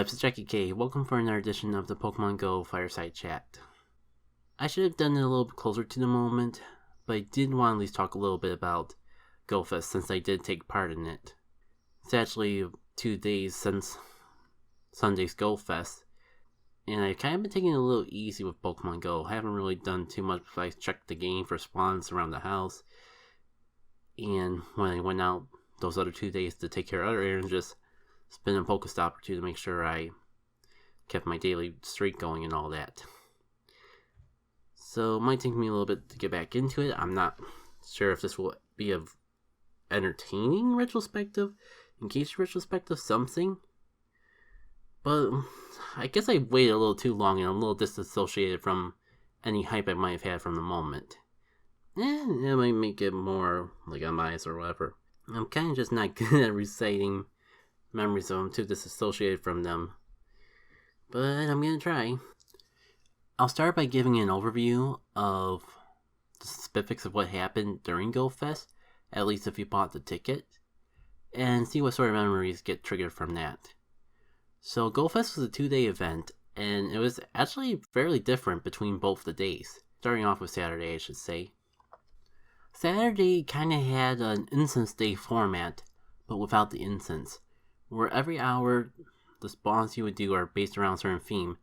Vibes, it's Jackie K. Welcome for another edition of the Pokemon Go Fireside Chat. I should have done it a little bit closer to the moment, but I did want to at least talk a little bit about GoFest since I did take part in it. It's actually 2 days since Sunday's GoFest, and I've kind of been taking it a little easy with Pokemon Go. I haven't really done too much besides check the game for spawns around the house, and when I went out those other 2 days to take care of other errands, just spin a Pokestop or two to make sure I kept my daily streak going and all that. So it might take me a little bit to get back into it. I'm not sure if this will be a entertaining retrospective, engaged retrospective something. But I guess I waited a little too long and I'm a little disassociated from any hype I might have had from the moment. It might make it more like unbiased or whatever. I'm kind of just not good at reciting memories of them, too disassociated from them. But I'm going to try. I'll start by giving an overview of the specifics of what happened during GoFest, at least if you bought the ticket, and see what sort of memories get triggered from that. So GoFest was a 2-day event, and it was actually fairly different between both the days. Starting off with Saturday, I should say. Saturday kind of had an Incense Day format, but without the incense, where every hour the spawns you would do are based around a certain theme.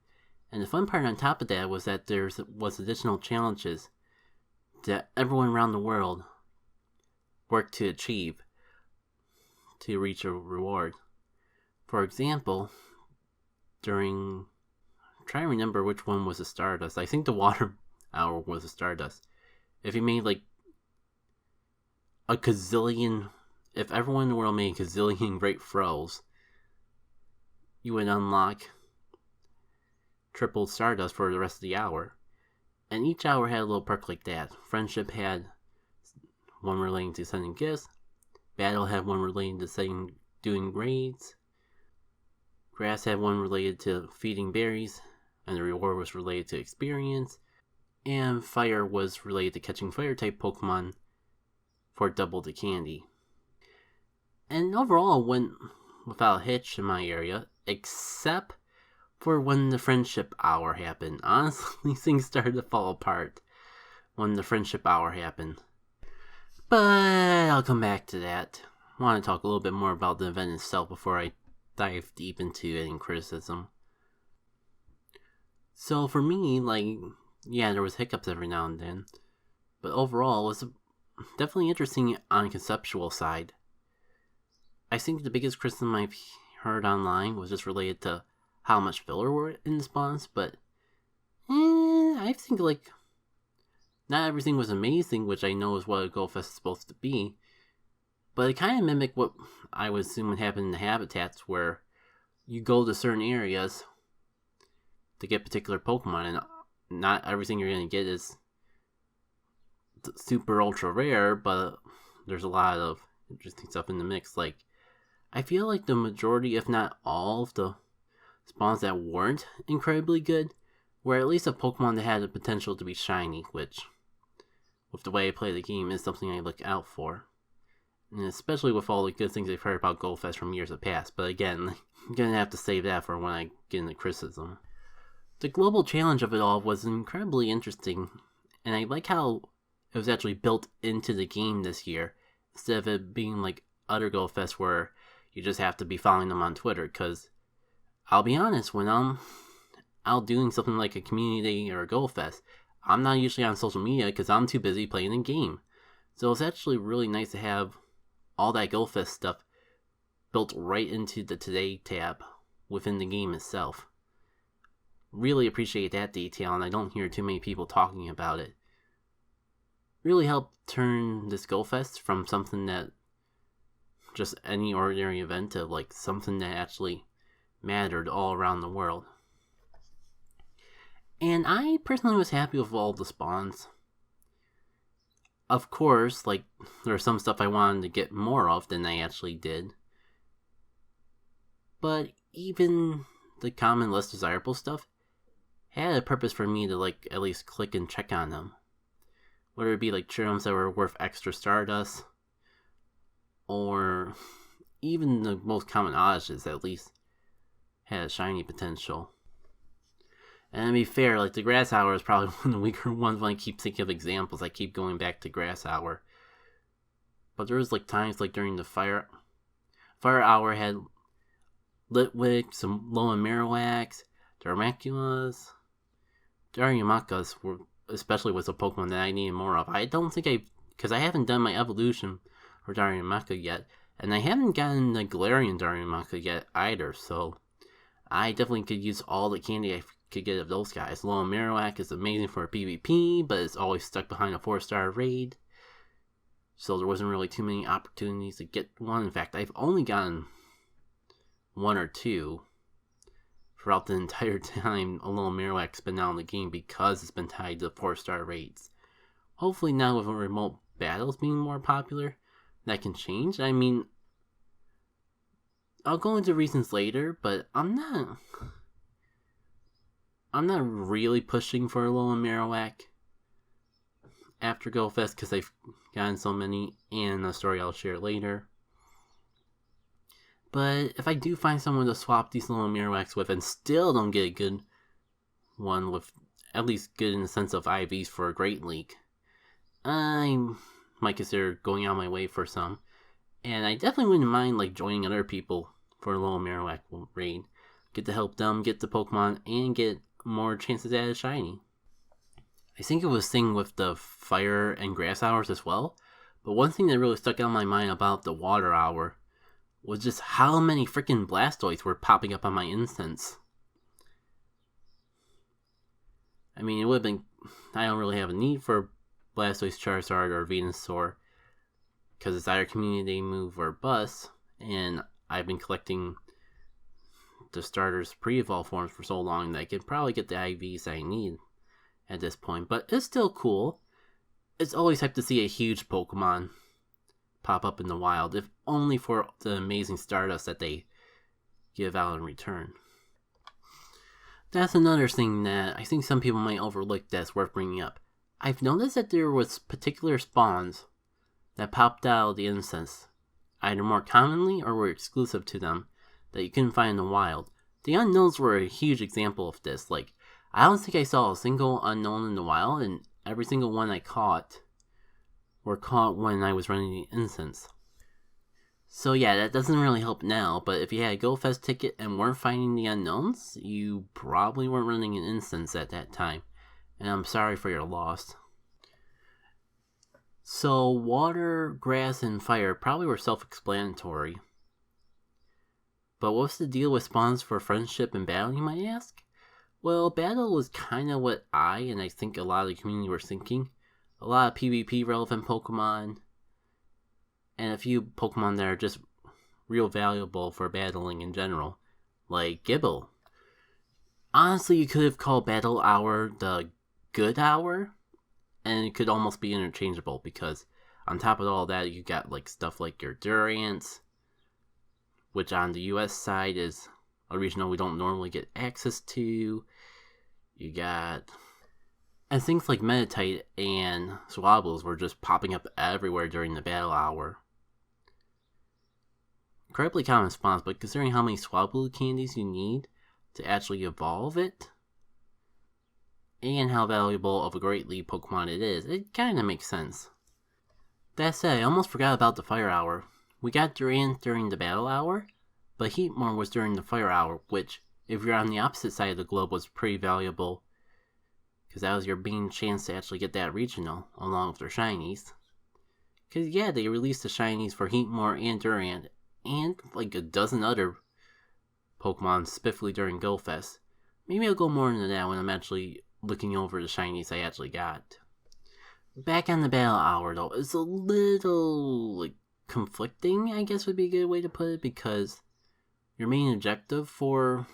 And the fun part on top of that was that there was additional challenges that everyone around the world worked to achieve to reach a reward. For example, I'm trying to remember which one was a Stardust. I think the water hour was a Stardust. If you made like a gazillion, if everyone in the world made a gazillion great throws, you would unlock triple Stardust for the rest of the hour. And each hour had a little perk like that. Friendship had one relating to sending gifts. Battle had one relating to doing raids. Grass had one related to feeding berries, and the reward was related to experience. And Fire was related to catching Fire-type Pokemon for double the candy. And overall, it went without a hitch in my area, except for when the Friendship Hour happened. Honestly, things started to fall apart when the Friendship Hour happened. But I'll come back to that. I want to talk a little bit more about the event itself before I dive deep into any criticism. So for me, there was hiccups every now and then, but overall, it was definitely interesting on a conceptual side. I think the biggest criticism I've heard online was just related to how much filler were in the spawns, but I think not everything was amazing, which I know is what a GoFest is supposed to be, but it kind of mimicked what I would assume would happen in the habitats, where you go to certain areas to get particular Pokemon, and not everything you're going to get is super ultra rare, but there's a lot of interesting stuff in the mix. I feel like the majority, if not all, of the spawns that weren't incredibly good were at least a Pokemon that had the potential to be shiny, which, with the way I play the game, is something I look out for. And especially with all the good things I've heard about GoFest from years past. But again, I'm going to have to save that for when I get into criticism. The global challenge of it all was incredibly interesting, and I like how it was actually built into the game this year, instead of it being like other GoFests where you just have to be following them on Twitter. Because I'll be honest, when I'm out doing something like a community day or a GoFest, I'm not usually on social media because I'm too busy playing the game. So it's actually really nice to have all that GoFest stuff built right into the Today tab within the game itself. Really appreciate that detail, and I don't hear too many people talking about it. Really helped turn this GoFest from something that just any ordinary event to something that actually mattered all around the world. And I personally was happy with all the spawns. Of course, there was some stuff I wanted to get more of than I actually did. But even the common, less desirable stuff had a purpose for me to at least click and check on them. Whether it be Chirums that were worth extra Stardust, or even the most common oddages at least had a shiny potential. And to be fair, like the Grass Hour is probably one of the weaker ones when I keep thinking of examples. I keep going back to Grass Hour. But there was like times like during the Fire Hour had Litwick, some Low and Marowaks, Darmaculas. Darumaka's were especially was a Pokemon that I needed more of. I don't think because I haven't done my evolution for Darumaka yet, and I haven't gotten the Galarian Darumaka yet either, so I definitely could use all the candy I could get of those guys. Low and Marowak is amazing for a PvP, but it's always stuck behind a 4-star raid, so there wasn't really too many opportunities to get one. In fact, I've only gotten 1 or 2 throughout the entire time a little Marowak's been out in the game because it's been tied to 4-star raids. Hopefully now with remote battles being more popular, that can change. I mean, I'll go into reasons later, but I'm not really pushing for a little Marowak after GoFest because I've gotten so many, and a story I'll share later. But if I do find someone to swap these little Marowaks with and still don't get a good one with at least good in the sense of IVs for a Great League, I might consider going out my way for some. And I definitely wouldn't mind like joining other people for a little Marowak raid. Get to help them get the Pokemon and get more chances at a shiny. I think it was thing with the Fire and Grass Hours as well, but one thing that really stuck out in my mind about the Water Hour was just how many freaking Blastoids were popping up on my instance. I mean, it would have been... I don't really have a need for Blastoise, Charizard, or Venusaur, because it's either Community Move or Bust, and I've been collecting the starters pre-evolve forms for so long that I could probably get the IVs I need at this point, but it's still cool. It's always hype to see a huge Pokemon pop up in the wild, if only for the amazing Stardust that they give out in return. That's another thing that I think some people might overlook that's worth bringing up. I've noticed that there was particular spawns that popped out of the instance, either more commonly or were exclusive to them, that you couldn't find in the wild. The unknowns were a huge example of this. Like, I don't think I saw a single unknown in the wild, and every single one I caught were caught when I was running the instance. So yeah, that doesn't really help now, but if you had a GoFest ticket and weren't finding the unknowns, you probably weren't running an instance at that time, and I'm sorry for your loss. So water, grass, and fire probably were self-explanatory. But what's the deal with spawns for friendship and battle, you might ask? Well, battle was kind of what and I think a lot of the community were thinking. A lot of PvP relevant Pokemon, and a few Pokemon that are just real valuable for battling in general, like Gibble. Honestly, you could have called Battle Hour the Good Hour, and it could almost be interchangeable, because on top of all that, you got like stuff like your Durants, which on the US side is a regional we don't normally get access to. You got... And things like Meditite and Swabbles were just popping up everywhere during the Battle Hour. Incredibly common spawns, but considering how many Swablu candies you need to actually evolve it, and how valuable of a Great League Pokemon it is, it kinda makes sense. That said, I almost forgot about the Fire Hour. We got Durant during the Battle Hour, but Heatmore was during the Fire Hour, which, if you're on the opposite side of the globe, was pretty valuable, because that was your main chance to actually get that regional, along with their shinies. Because yeah, they released the shinies for Heatmore and Durant, and like a dozen other Pokemon specifically during GoFest. Maybe I'll go more into that when I'm actually looking over the shinies I actually got. Back on the Battle Hour though, it's a little like conflicting, I guess would be a good way to put it, because your main objective for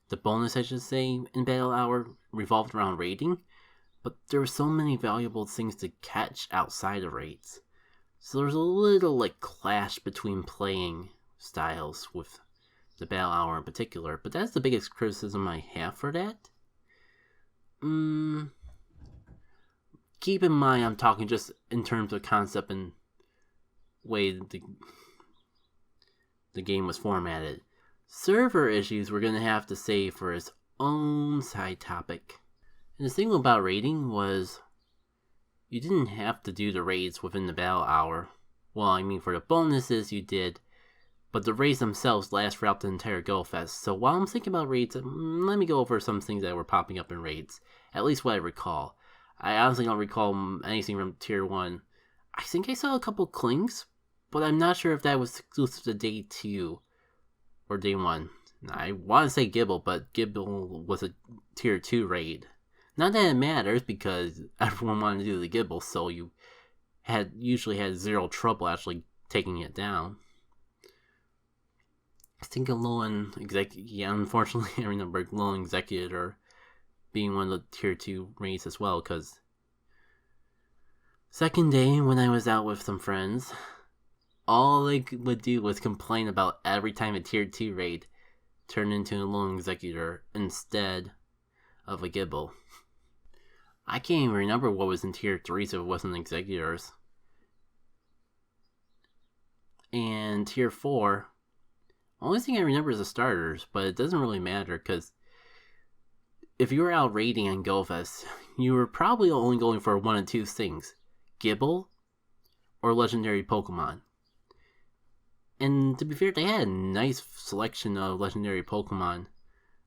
the bonus, I should say, in Battle Hour revolved around raiding, but there were so many valuable things to catch outside of raids. So there's a little like clash between playing styles with the Battle Hour in particular, but that's the biggest criticism I have for that. Keep in mind I'm talking just in terms of concept and way the game was formatted. Server issues we're going to have to save for its own side topic. And the thing about raiding was you didn't have to do the raids within the battle hour. Well, I mean, for the bonuses you did, but the raids themselves last throughout the entire GoFest. So while I'm thinking about raids, let me go over some things that were popping up in raids. At least what I recall. I honestly don't recall anything from Tier 1. I think I saw a couple clings, but I'm not sure if that was exclusive to Day 2 or Day 1. I want to say Gibble, but Gibble was a Tier 2 raid. Not that it matters, because everyone wanted to do the Gibble, so you usually had zero trouble actually taking it down. I think a Lone Executor, yeah, unfortunately I remember Lone Executor being one of the Tier 2 raids as well, because second day when I was out with some friends, all they would do was complain about every time a Tier 2 raid turned into a Lone Executor instead of a Gibble. I can't even remember what was in Tier 3 so it wasn't Executors. And Tier 4, only thing I remember is the starters, but it doesn't really matter, because if you were out raiding on GoFest, you were probably only going for one of two things: Gibble or legendary Pokemon. And to be fair, they had a nice selection of legendary Pokemon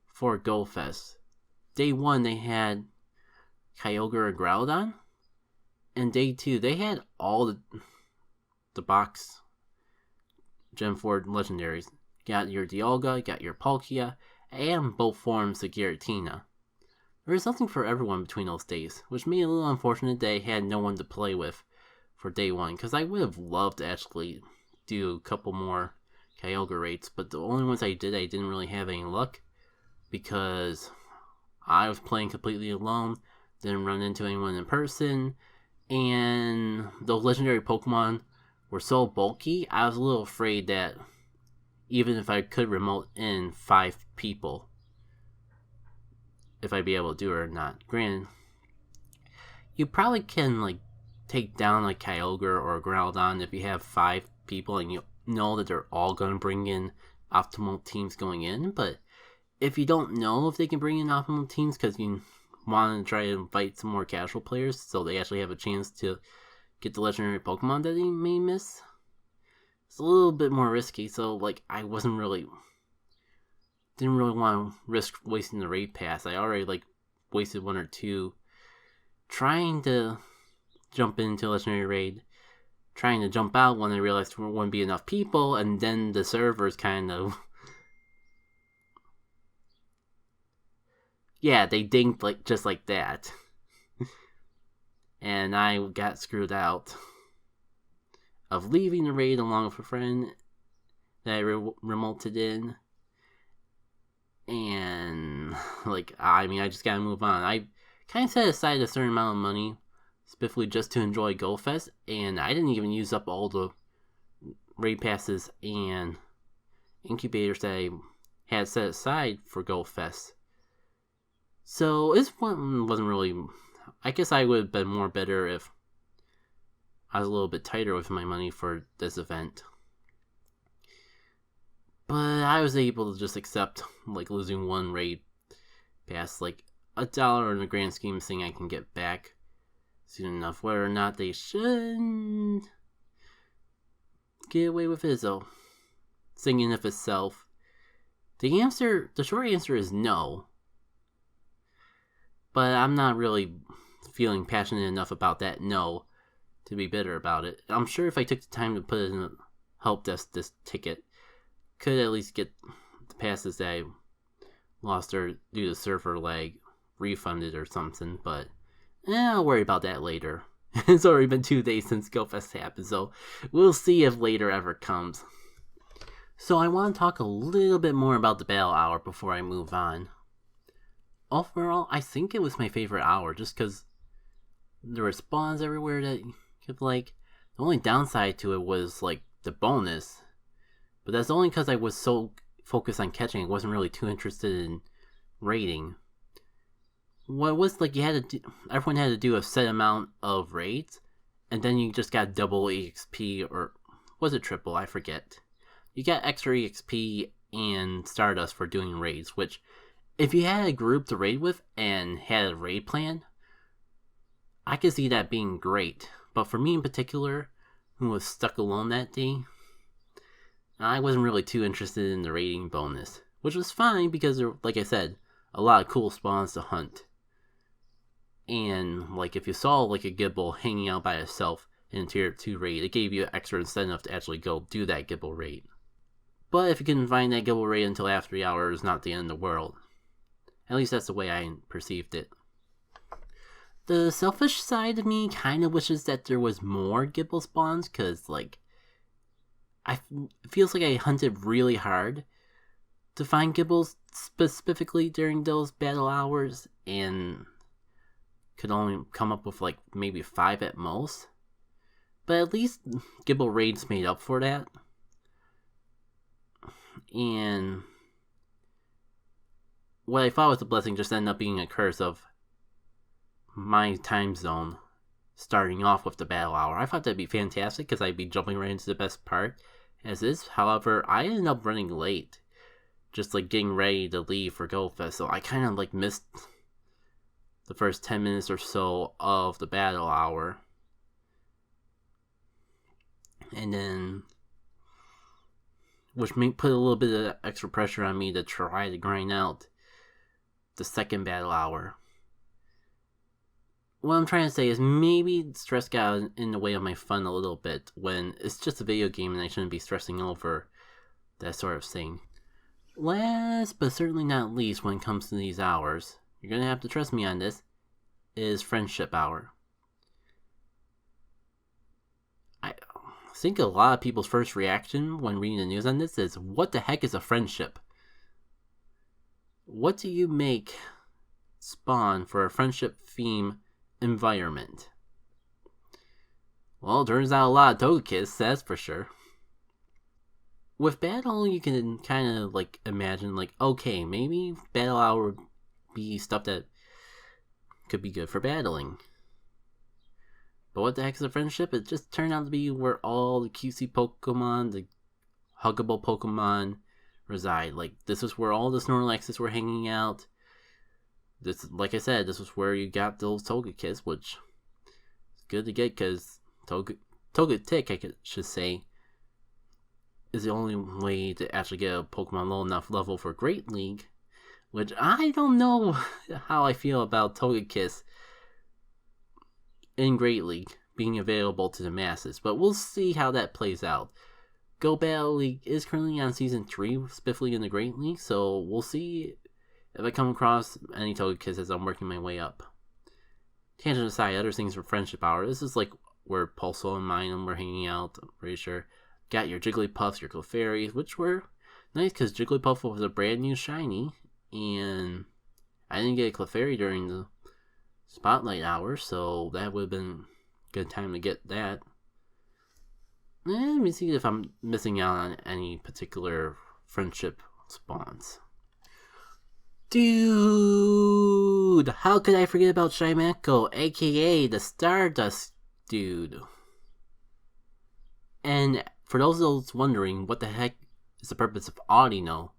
for GoFest. Day 1, they had Kyogre and Groudon. And Day 2, they had all the box Gen 4 legendaries. Got your Dialga, got your Palkia, and both forms of Giratina. There was something for everyone between those days, which made it a little unfortunate they had no one to play with for Day 1, because I would have loved to actually do a couple more Kyogre raids, but the only ones I didn't really have any luck, because I was playing completely alone, didn't run into anyone in person, and those legendary Pokemon were so bulky, I was a little afraid that even if I could remote in 5 people, if I'd be able to do it or not. Granted, you probably can take down a Kyogre or a Groudon if you have 5 people and you know that they're all going to bring in optimal teams going in, but if you don't know if they can bring in optimal teams because you want to try to invite some more casual players so they actually have a chance to get the legendary Pokemon that they may miss, it's a little bit more risky. So I didn't really want to risk wasting the raid pass. I already wasted 1 or 2 trying to jump into legendary raid, trying to jump out when I realized there wouldn't be enough people, and then the servers kind of they dinged just like that. And I got screwed out of leaving the raid along with a friend that I remoted in. And I just gotta move on. I kind of set aside a certain amount of money specifically just to enjoy GoFest, and I didn't even use up all the raid passes and incubators that I had set aside for GoFest. So this one wasn't really... I guess I would have been more better if I was a little bit tighter with my money for this event. But I was able to just accept losing 1 raid pass. $1 in the grand scheme of things I can get back soon enough. Whether or not they should get away with it, though, singing of itself. The short answer is no. But I'm not really feeling passionate enough about that no to be bitter about it. I'm sure if I took the time to put in a help desk this ticket, could at least get the passes that I lost or due to server lag refunded or something, but I'll worry about that later. It's already been 2 days since GoFest happened, so we'll see if later ever comes. So I want to talk a little bit more about the battle hour before I move on. Overall, I think it was my favorite hour, just because there were spawns everywhere that you could The only downside to it was the bonus, but that's only because I was so focused on catching, I wasn't really too interested in raiding. What it was everyone had to do a set amount of raids, and then you just got double EXP, or was it triple? I forget. You got extra EXP and Stardust for doing raids, which if you had a group to raid with and had a raid plan, I could see that being great. But for me in particular, who was stuck alone that day, I wasn't really too interested in the raiding bonus, which was fine because there, like I said, a lot of cool spawns to hunt. And like if you saw like a Gibble hanging out by itself in a tier 2 raid, it gave you extra incentive to actually go do that Gibble raid. But if you couldn't find that Gibble raid until after the hour, it's not the end of the world. At least that's the way I perceived it. The selfish side of me kind of wishes that there was more Gibble spawns, because like it feels like I hunted really hard to find Gibbles specifically during those battle hours, and could only come up with like maybe 5 at most. But at least Gibble raids made up for that. And what I thought was a blessing just ended up being a curse of my time zone starting off with the battle hour. I thought that'd be fantastic because I'd be jumping right into the best part as is. However, I ended up running late, just like getting ready to leave for GoFest, so I kind of like missed the first 10 minutes or so of the battle hour. And then, which put a little bit of extra pressure on me to try to grind out the second battle hour. What I'm trying to say is maybe stress got in the way of my fun a little bit when it's just a video game and I shouldn't be stressing over that sort of thing. Last but certainly not least, when it comes to these hours, you're going to have to trust me on this, is Friendship Hour. I think a lot of people's first reaction when reading the news on this is, what the heck is a friendship? What do you make spawn for a friendship theme environment? Well, it turns out a lot of Togekiss, that's for sure. With Battle, you can kind of like imagine like, okay, maybe Battle Hour would be stuff that could be good for battling. But what the heck is a friendship? It just turned out to be where all the cutesy Pokemon, the huggable Pokemon reside. Like, this is where all the Snorlaxes were hanging out. This, like I said, this was where you got those Togekiss, which is good to get because Togetic, I should say, is the only way to actually get a Pokemon low enough level for Great League, which I don't know how I feel about Togekiss in Great League being available to the masses, but we'll see how that plays out. Go Battle League is currently on Season 3, specifically in the Great League, so we'll see if I come across any Togekiss as I'm working my way up. Tangent aside, other things for Friendship Hour, this is like where Pulso and Minun were hanging out, I'm pretty sure. Got your Jigglypuffs, your Clefairies, which were nice because Jigglypuff was a brand new shiny, and I didn't get a Clefairy during the Spotlight Hour, so that would have been a good time to get that. Let me see if I'm missing out on any particular friendship spawns. Dude! How could I forget about Shimeko, aka the Stardust dude? And for those wondering what the heck is the purpose of Audino,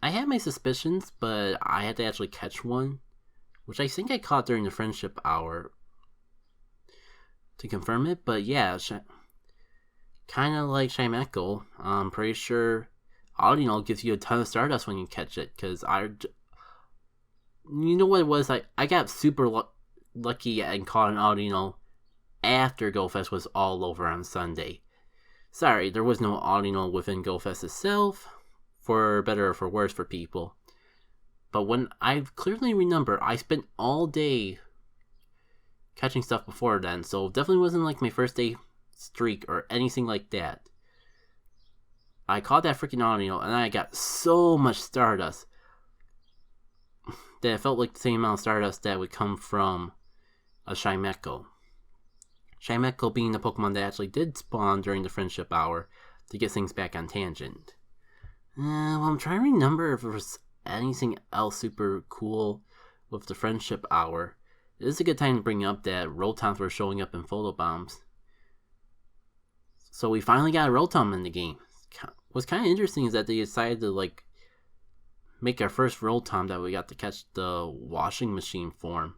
I had my suspicions, but I had to actually catch one, which I think I caught during the Friendship Hour to confirm it. But yeah, kind of like Shimeko, I'm pretty sure Audino gives you a ton of Stardust when you catch it, because you know what it was, I got super lucky and caught an Audino after GoFest was all over on Sunday. Sorry, there was no Audino within GoFest itself, for better or for worse for people. But when I clearly remember, I spent all day catching stuff before then, so it definitely wasn't like my first day streak or anything like that. I caught that freaking Audino, and I got so much Stardust that it felt like the same amount of Stardust that would come from a Shimeko. Shimeko being the Pokemon that actually did spawn during the Friendship Hour to get things back on tangent. Well, I'm trying to remember if there was anything else super cool with the Friendship Hour. It is a good time to bring up that Rotons were showing up in photobombs. So we finally got a Rotom in the game, what's kind of interesting is that they decided to like make our first Rotom that we got to catch the washing machine form.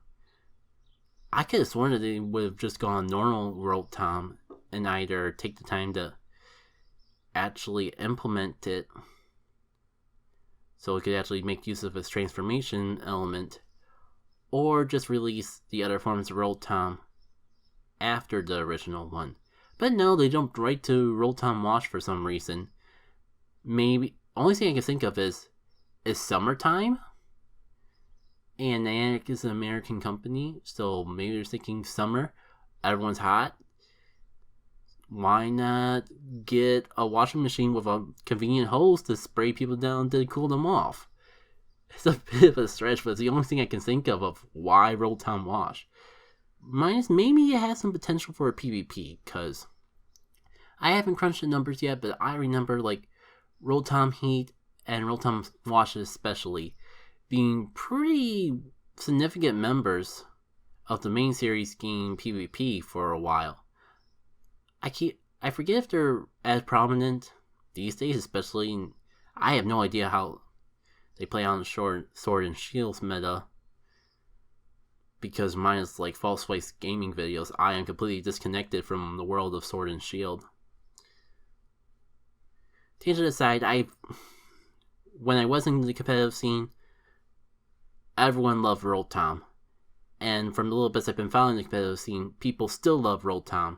I could have sworn that they would have just gone normal Rotom and either take the time to actually implement it so it could actually make use of its transformation element, or just release the other forms of Rotom after the original one. But no, they jumped right to Rotom Wash for some reason. Maybe, only thing I can think of is summertime? And Niantic is an American company, so maybe they're thinking summer, everyone's hot. Why not get a washing machine with a convenient hose to spray people down to cool them off? It's a bit of a stretch, but it's the only thing I can think of why Rotom Wash. Minus, maybe it has some potential for a PvP, because I haven't crunched the numbers yet, but I remember like Rotom Heat and Rotom Wash especially being pretty significant members of the main series game PvP for a while. I forget if they're as prominent these days, especially I have no idea how they play on the Sword and Shields meta, because mine is like False Swice gaming videos. I am completely disconnected from the world of Sword and Shield. Tangent aside, when I was in the competitive scene, everyone loved Rotom. And from the little bits I've been following the competitive scene, people still love Rotom.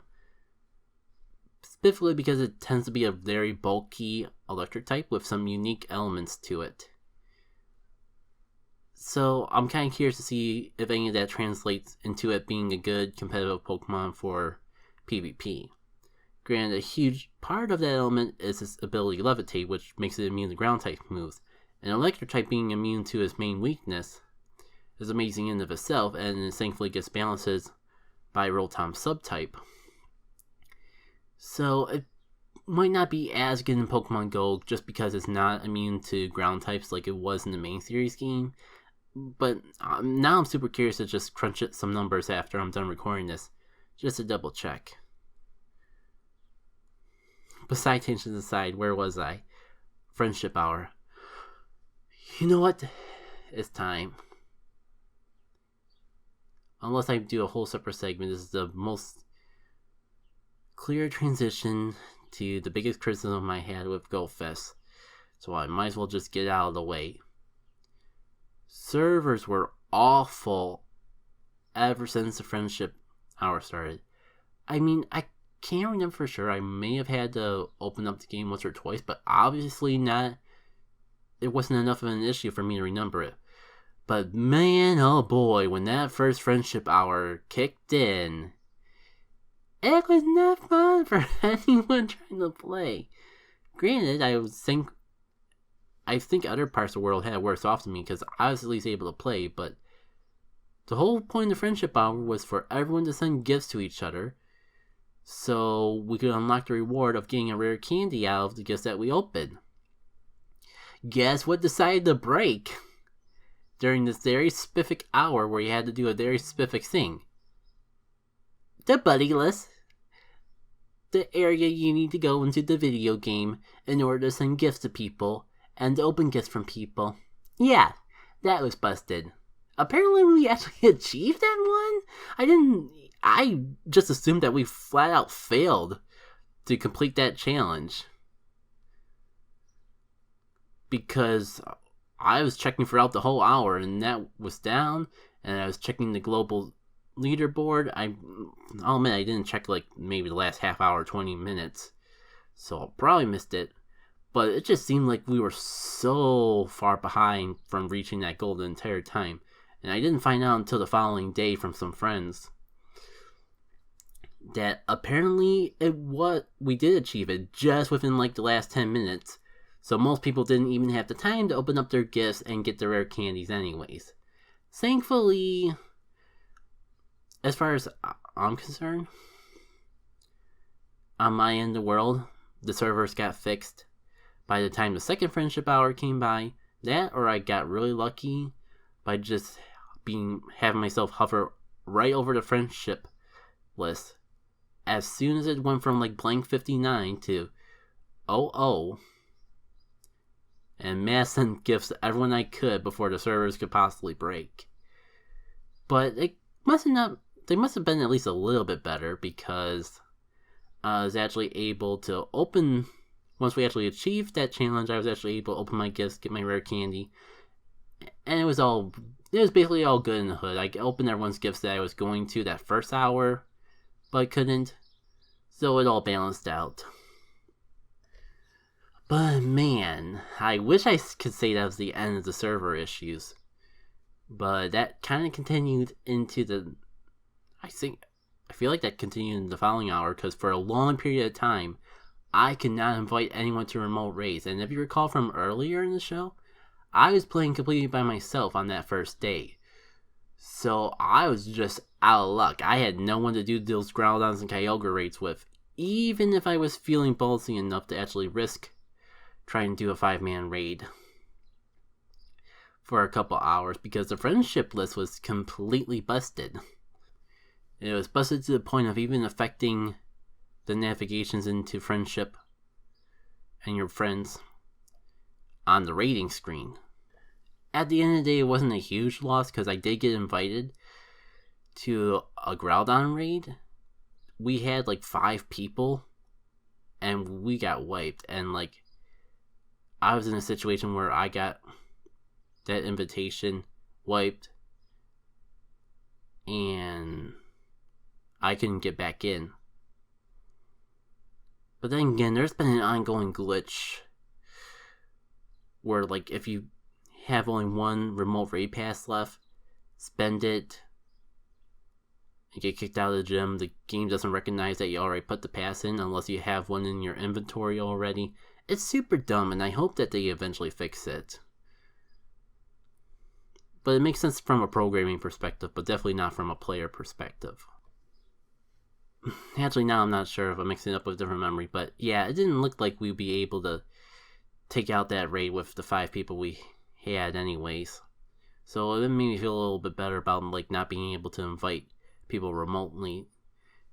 Specifically because it tends to be a very bulky electric type with some unique elements to it. So I'm kind of curious to see if any of that translates into it being a good competitive Pokemon for PvP. Granted, a huge part of that element is its ability to levitate, which makes it immune to ground type moves. And electric type being immune to its main weakness is amazing in and of itself, and it thankfully gets balances by Rotom's subtype. So it might not be as good in Pokemon Go just because it's not immune to ground types like it was in the main series game. But now I'm super curious to just crunch some numbers after I'm done recording this, just to double check. Beside tensions aside, where was I? Friendship Hour. You know what? It's time. Unless I do a whole separate segment, this is the most clear transition to the biggest criticism I had with GoFest, so I might as well just get out of the way. Servers were awful ever since the Friendship Hour started. I mean, I can't remember for sure. I may have had to open up the game once or twice, but obviously not. It wasn't enough of an issue for me to remember it. But man, oh boy, when that first Friendship Hour kicked in, it was not fun for anyone trying to play. Granted, I think other parts of the world had it worse off than me, because I was at least able to play, but the whole point of Friendship Hour was for everyone to send gifts to each other, so we could unlock the reward of getting a rare candy out of the gifts that we opened. Guess what decided to break during this very specific hour where you had to do a very specific thing? The buddy list. The area you need to go into the video game in order to send gifts to people and to open gifts from people. Yeah, that was busted. Apparently we actually achieved that one? I just assumed that we flat out failed to complete that challenge. Because I was checking throughout the whole hour and that was down, and I was checking the global leaderboard. I'll admit I didn't check like maybe the last half hour, 20 minutes, so I probably missed it. But it just seemed like we were so far behind from reaching that goal the entire time. And I didn't find out until the following day from some friends that apparently we did achieve it just within like the last 10 minutes. So most people didn't even have the time to open up their gifts and get the rare candies anyways. Thankfully, as far as I'm concerned, on my end of the world, the servers got fixed by the time the second Friendship Hour came by. That, or I got really lucky by just having myself hover right over the friendship list. As soon as it went from like blank 59 to 00, and mass sent gifts to everyone I could before the servers could possibly break. But they must have been at least a little bit better, because I was actually able to open, once we actually achieved that challenge, I was actually able to open my gifts, get my rare candy, and it was basically all good in the hood. I opened everyone's gifts that I was going to that first hour, but I couldn't, so it all balanced out. But man, I wish I could say that was the end of the server issues. But that kind of continued into I feel like that continued in the following hour, because for a long period of time, I could not invite anyone to remote raids. And if you recall from earlier in the show, I was playing completely by myself on that first day. So I was just out of luck. I had no one to do those Groudons and Kyogre raids with, even if I was feeling ballsy enough to actually risk trying to do a 5-man raid for a couple hours, because the friendship list was completely busted. It was busted to the point of even affecting the navigations into friendship and your friends on the rating screen. At the end of the day, it wasn't a huge loss, because I did get invited to a Groudon raid. We had like 5 people, and we got wiped. And like, I was in a situation where I got that invitation wiped, and I couldn't get back in. But then again, there's been an ongoing glitch where, like, if you have only one remote raid pass left, spend it, and get kicked out of the gym, the game doesn't recognize that you already put the pass in unless you have one in your inventory already. It's super dumb, and I hope that they eventually fix it. But it makes sense from a programming perspective, but definitely not from a player perspective. Actually, now I'm not sure if I'm mixing it up with a different memory, but yeah, it didn't look like we'd be able to take out that raid with the 5 people we had anyways. So it made me feel a little bit better about like not being able to invite people remotely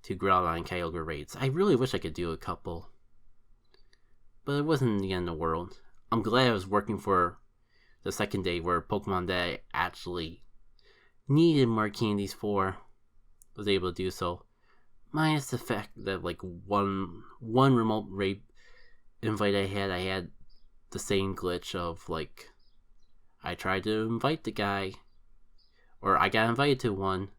to Groudon and Kyogre raids. I really wish I could do a couple, but it wasn't the end of the world. I'm glad I was working for the second day, where Pokemon that I actually needed more candies for was able to do so. Minus the fact that like one remote raid invite I had the same glitch of like, I tried to invite the guy, or I got invited to one,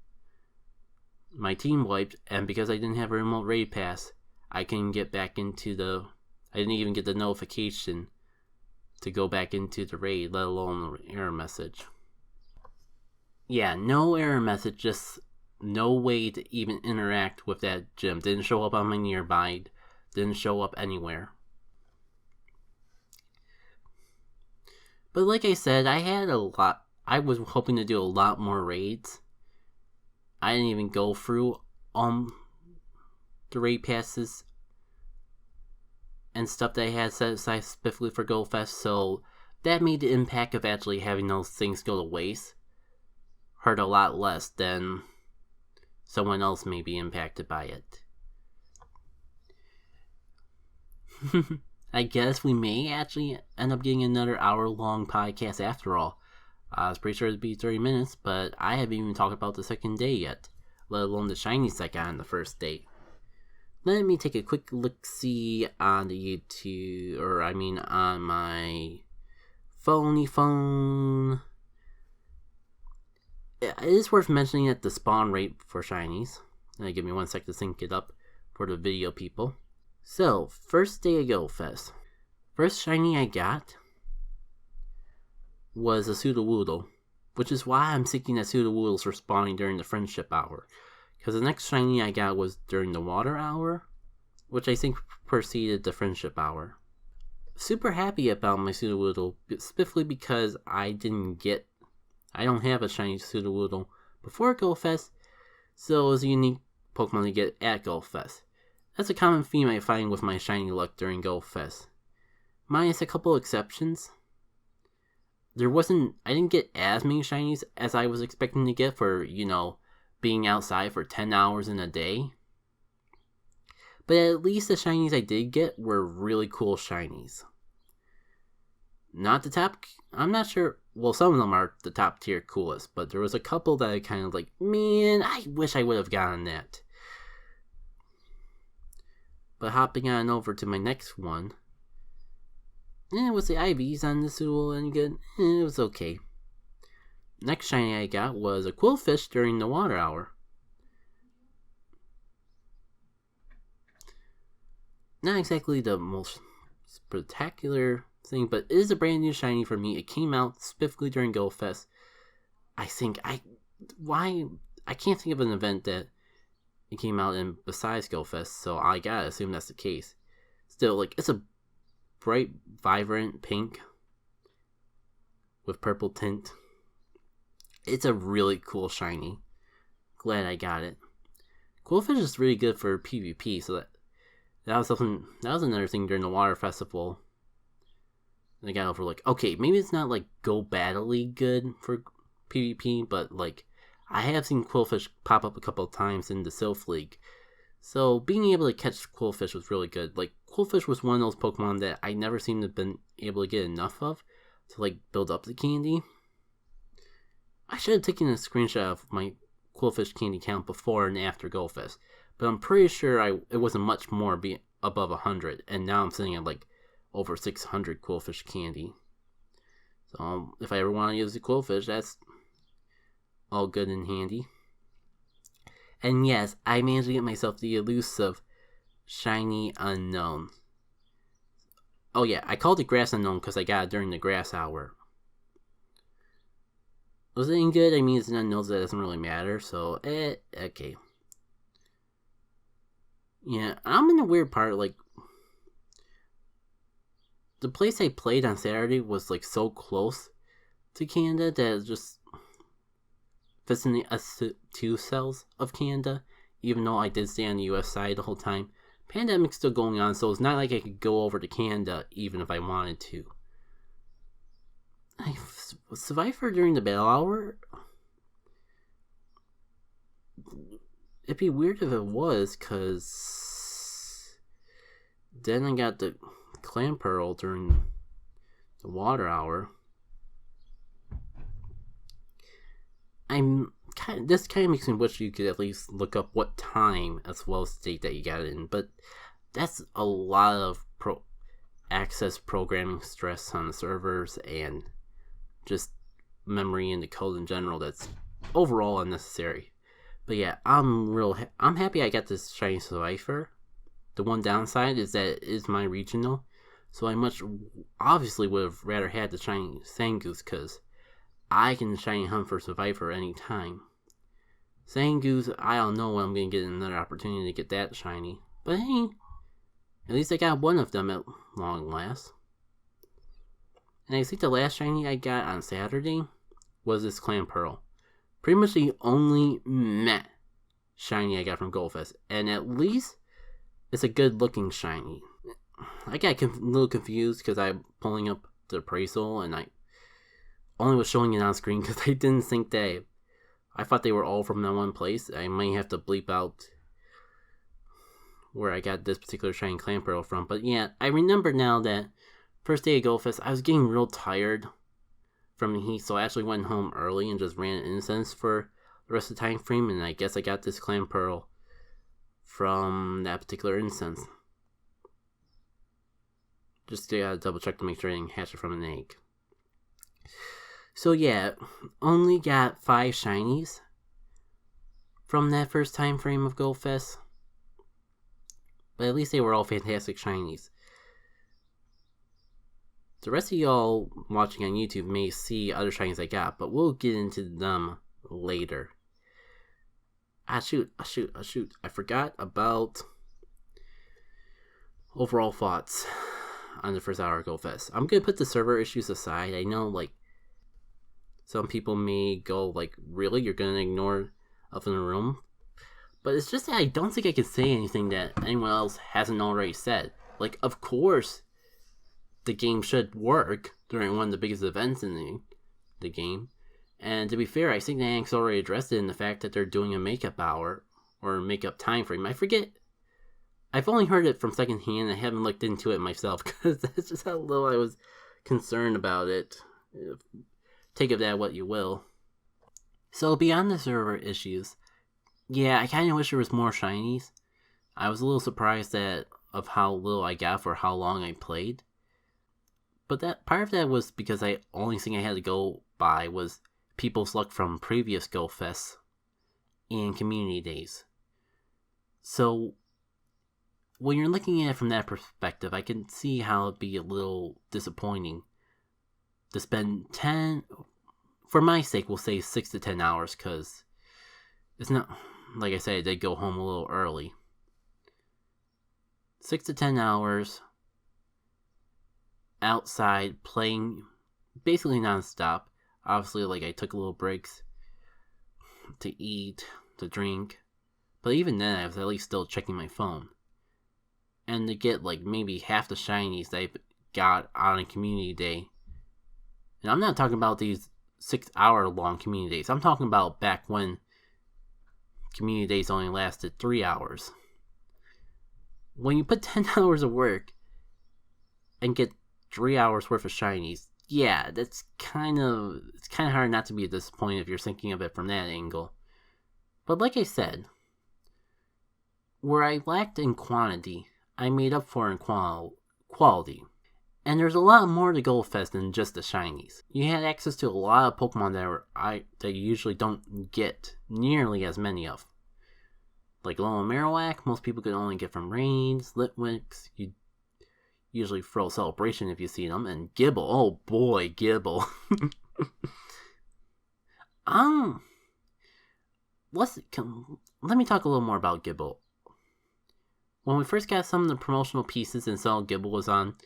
my team wiped, and because I didn't have a remote raid pass, I couldn't get back into I didn't even get the notification to go back into the raid, let alone the error message. Yeah, no error message, just no way to even interact with that gym. Didn't show up on my nearby, didn't show up anywhere. But like I said, I was hoping to do a lot more raids. I didn't even go through the raid passes and stuff that I had set aside specifically for GoFest, so that made the impact of actually having those things go to waste hurt a lot less than someone else may be impacted by it. I guess we may actually end up getting another hour-long podcast after all. I was pretty sure it'd be 30 minutes, but I haven't even talked about the second day yet, let alone the shinies I got on the first day. Let me take a quick look-see on the YouTube, on my phone. It is worth mentioning that the spawn rate for shinies, give me 1 sec to sync it up for the video people. So, first day of GoFest. First shiny I got was a Sudowoodo, which is why I'm thinking that Sudowoodos were spawning during the friendship hour. Because the next shiny I got was during the water hour, which I think preceded the friendship hour. Super happy about my Sudowoodo, specifically because I don't have a shiny Sudowoodo before GoFest, so it was a unique Pokemon to get at GoFest. That's a common theme I find with my shiny luck during GoFest. Minus a couple exceptions. I didn't get as many shinies as I was expecting to get for, being outside for 10 hours in a day. But at least the shinies I did get were really cool shinies. Not the top. I'm not sure. Well, some of them are the top tier coolest, but there was a couple that I kind of like, man, I wish I would have gotten that. But hopping on over to my next one, it was the IVs on this tool and good. It was okay. Next shiny I got was a quillfish during the water hour. Not exactly the most spectacular thing, but it is a brand new shiny for me. It came out specifically during GoFest. I can't think of an event that it came out in besides GoFest, so I gotta assume that's the case. Still, like, it's a bright, vibrant pink with purple tint. It's a really cool shiny. Glad I got it. Quillfish is really good for PvP, so that was another thing during the water festival. I got over like, okay, maybe it's not like go badly good for PvP, but like I have seen Quillfish pop up a couple of times in the Sylph League. So being able to catch Quillfish was really good. Like Quillfish was one of those Pokemon that I never seemed to have been able to get enough of to like build up the candy. I should have taken a screenshot of my Quillfish candy count before and after GoFest, but I'm pretty sure it wasn't much more above 100, and now I'm sitting at like over 600 Quillfish candy. So if I ever want to use the Quillfish, that's all good and handy. And yes, I managed to get myself the elusive Shiny Unknown. Oh yeah, I called it Grass Unknown because I got it during the grass hour. Was it any good? I mean, it's an unknown, so that doesn't really matter, so, okay. Yeah, I'm in the weird part, like, the place I played on Saturday was, like, so close to Canada that it just fits in the S2 cells of Canada, even though I did stay on the US side the whole time. Pandemic's still going on, so it's not like I could go over to Canada even if I wanted to. Was Survivor during the battle hour? It'd be weird if it was, because then I got the Clan Pearl during the water hour. This kind of makes me wish you could at least look up what time as well as the date that you got it in, but that's a lot of access programming stress on the servers and just memory and the code in general that's overall unnecessary. But yeah, I'm happy I got this shiny Survivor. The one downside is that it is my regional, so I much obviously would have rather had the shiny Zangoose because I can shiny hunt for Survivor anytime. Zangoose, I don't know when I'm going to get another opportunity to get that shiny, but hey, at least I got one of them at long last. And I think the last shiny I got on Saturday was this Clan Pearl. Pretty much the only meh shiny I got from GoFest. And at least it's a good looking shiny. I got a little confused because I'm pulling up the appraisal and I only was showing it on screen because I didn't think I thought they were all from that one place. I might have to bleep out where I got this particular shiny Clan Pearl from. But yeah, I remember now that first day of GoFest, I was getting real tired from the heat, so I actually went home early and just ran incense for the rest of the time frame, and I guess I got this Clan Pearl from that particular incense. Just to double check to make sure I didn't hatch it from an egg. So yeah, only got 5 shinies from that first time frame of GoFest. But at least they were all fantastic shinies. The rest of y'all watching on YouTube may see other shinies I got, but we'll get into them later. I forgot about overall thoughts on the first hour of GoFest. I'm going to put the server issues aside. I know, like, some people may go, like, really? You're going to ignore Up in the Room? But it's just that I don't think I can say anything that anyone else hasn't already said. Like, of course, the game should work during one of the biggest events in the game. And to be fair, I think Niantic's already addressed it in the fact that they're doing a makeup hour or makeup time frame. I forget. I've only heard it from secondhand. I haven't looked into it myself because that's just how little I was concerned about it. Take of that what you will. So beyond the server issues, yeah, I kind of wish there was more shinies. I was a little surprised of how little I got for how long I played. But that part of that was because the only thing I had to go by was people's luck from previous Go Fests and community days. So when you're looking at it from that perspective, I can see how it'd be a little disappointing to spend 10, for my sake, we'll say 6 to 10 hours, because it's not, like I said, I did go home a little early. 6 to 10 hours outside playing basically non-stop. Obviously, like, I took little breaks to eat, to drink, but even then I was at least still checking my phone. And to get like maybe half the shinies that I got on a community day, and I'm not talking about these 6-hour long community days, I'm talking about back when community days only lasted 3 hours. When you put 10 hours of work and get 3 hours worth of shinies, yeah, it's kind of hard not to be disappointed if you're thinking of it from that angle. But like I said, where I lacked in quantity, I made up for in quality. And there's a lot more to Gold Fest than just the shinies. You had access to a lot of Pokemon that you usually don't get nearly as many of. Like Lone Marowak, most people could only get from raids. Litwicks, you usually throw Celebration if you see them. And Gibble, oh boy, Gibble. Let me talk a little more about Gibble. When we first got some of the promotional pieces and saw Gibble was on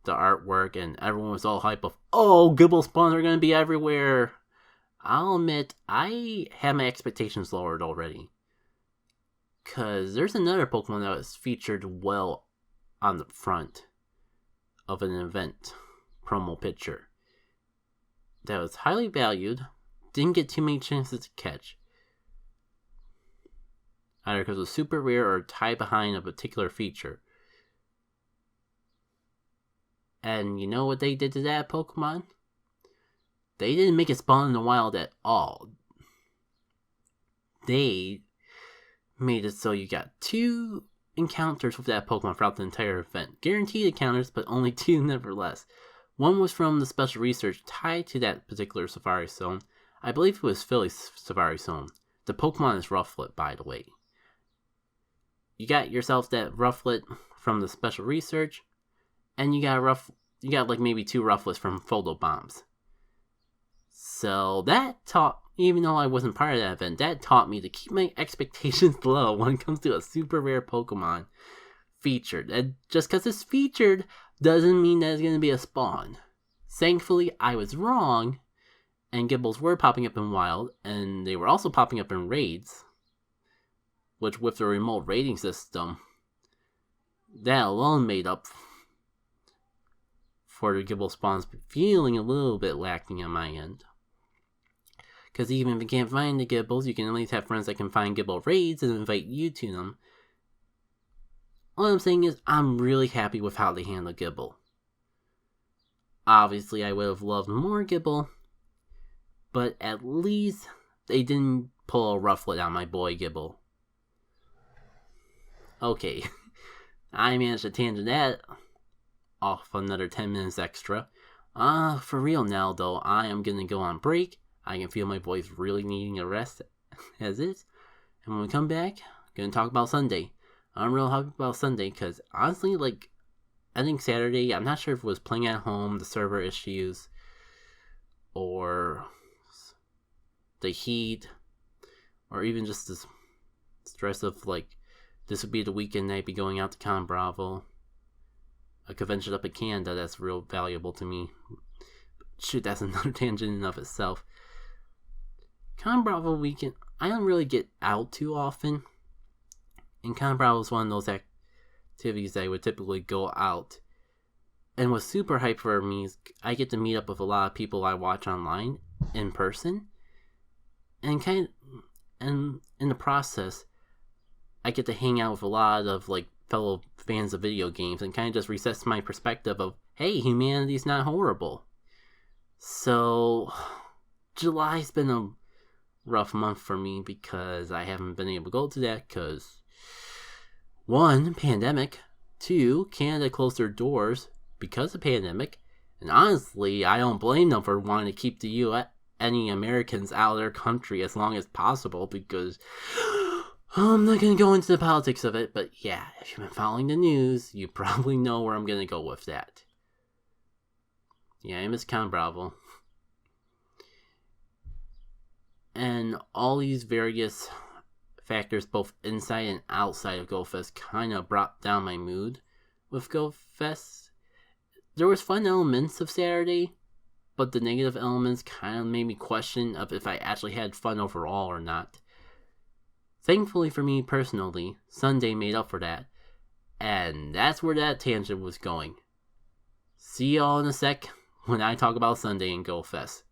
the artwork and everyone was all hype of, oh, Gibble spawns are going to be everywhere, I'll admit, I had my expectations lowered already. Because there's another Pokemon that was featured well on the front of an event promo picture that was highly valued, didn't get too many chances to catch. Either because it was super rare or tied behind a particular feature. And you know what they did to that Pokemon? They didn't make it spawn in the wild at all. They made it so you got 2 encounters with that Pokemon throughout the entire event. Guaranteed encounters, but only 2 nevertheless. One was from the special research tied to that particular Safari Zone. I believe it was Philly's Safari Zone. The Pokemon is Rufflet, by the way. You got yourself that Rufflet from the special research, and you got like maybe 2 Rufflets from Photo Bombs. So that taught, even though I wasn't part of that event, that taught me to keep my expectations low when it comes to a super rare Pokemon featured. And just because it's featured doesn't mean that it's going to be a spawn. Thankfully, I was wrong, and Gibbles were popping up in wild, and they were also popping up in raids. Which, with the remote rating system, that alone made up for the Gibble spawns feeling a little bit lacking on my end. Because even if you can't find the Gibbles, you can at least have friends that can find Gibble raids and invite you to them. All I'm saying is, I'm really happy with how they handle Gibble. Obviously, I would have loved more Gibble, but at least they didn't pull a Rufflet on my boy Gibble. Okay, I managed to tangent that off another 10 minutes extra. For real now though, I am gonna go on break. I can feel my voice really needing a rest as is. And when we come back, gonna talk about Sunday. I'm real happy about Sunday because honestly, like, I think Saturday, I'm not sure if it was playing at home, the server issues, or the heat, or even just the stress of like, this would be the weekend I'd be going out to Con Bravo, a convention up in Canada that's real valuable to me. Shoot, that's another tangent in and of itself. Con Bravo weekend, I don't really get out too often. And Con Bravo is one of those activities that I would typically go out. And what's super hype for me is I get to meet up with a lot of people I watch online in person. And in the process, I get to hang out with a lot of like fellow fans of video games and kind of just resets my perspective of, hey, humanity's not horrible. So, July's been a rough month for me because I haven't been able to go to that because, 1, pandemic, 2, Canada closed their doors because of pandemic, and honestly, I don't blame them for wanting to keep the U.S. any Americans out of their country as long as possible because I'm not going to go into the politics of it, but yeah, if you've been following the news, you probably know where I'm going to go with that. Yeah, I miss Con Bravo. And all these various factors, both inside and outside of GoFest, kind of brought down my mood with GoFest. There was fun elements of Saturday, but the negative elements kind of made me question of if I actually had fun overall or not. Thankfully for me personally, Sunday made up for that, and that's where that tangent was going. See y'all in a sec when I talk about Sunday and GoFest.